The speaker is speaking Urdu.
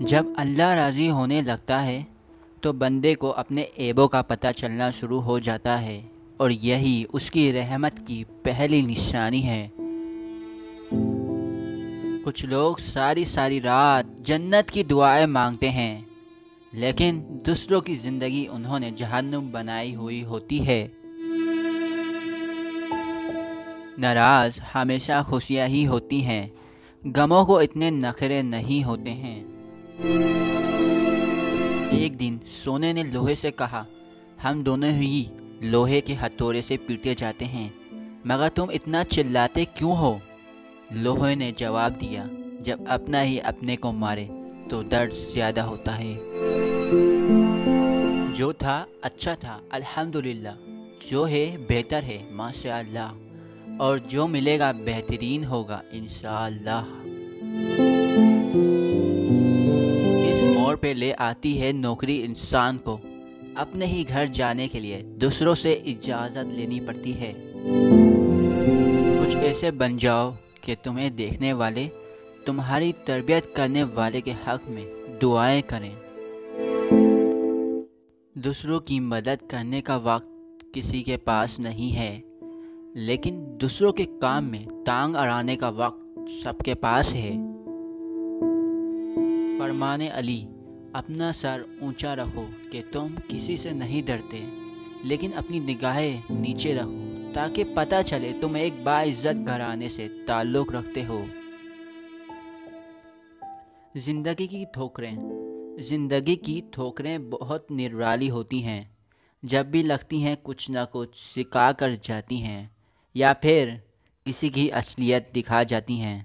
جب اللہ راضی ہونے لگتا ہے تو بندے کو اپنے عیبوں کا پتہ چلنا شروع ہو جاتا ہے، اور یہی اس کی رحمت کی پہلی نشانی ہے۔ کچھ لوگ ساری ساری رات جنت کی دعائیں مانگتے ہیں، لیکن دوسروں کی زندگی انہوں نے جہنم بنائی ہوئی ہوتی ہے۔ ناراض ہمیشہ خوشیاں ہی ہوتی ہیں، غموں کو اتنے نخرے نہیں ہوتے ہیں۔ ایک دن سونے نے لوہے سے کہا، ہم دونوں ہی لوہے کے ہتھوڑے سے پیٹے جاتے ہیں، مگر تم اتنا چلاتے کیوں ہو؟ لوہے نے جواب دیا، جب اپنا ہی اپنے کو مارے تو درد زیادہ ہوتا ہے۔ جو تھا اچھا تھا الحمدللہ، جو ہے بہتر ہے ماشاء اللہ، اور جو ملے گا بہترین ہوگا انشاءاللہ۔ اس موڑ پہ لے آتی ہے نوکری انسان کو اپنے ہی گھر جانے کے لیے دوسروں سے اجازت لینی پڑتی ہے۔ کچھ ایسے بن جاؤ کہ تمہیں دیکھنے والے تمہاری تربیت کرنے والے کے حق میں دعائیں کریں۔ دوسروں کی مدد کرنے کا وقت کسی کے پاس نہیں ہے، لیکن دوسروں کے کام میں ٹانگ اڑانے کا وقت سب کے پاس ہے۔ فرمان علی، اپنا سر اونچا رکھو کہ تم کسی سے نہیں ڈرتے، لیکن اپنی نگاہیں نیچے رکھو تاکہ پتہ چلے تم ایک باعزت گھرانے سے تعلق رکھتے ہو۔ زندگی کی ٹھوکریں بہت نرالی ہوتی ہیں، جب بھی لگتی ہیں کچھ نہ کچھ سکھا کر جاتی ہیں، یا پھر کسی کی اصلیت دکھا جاتی ہیں۔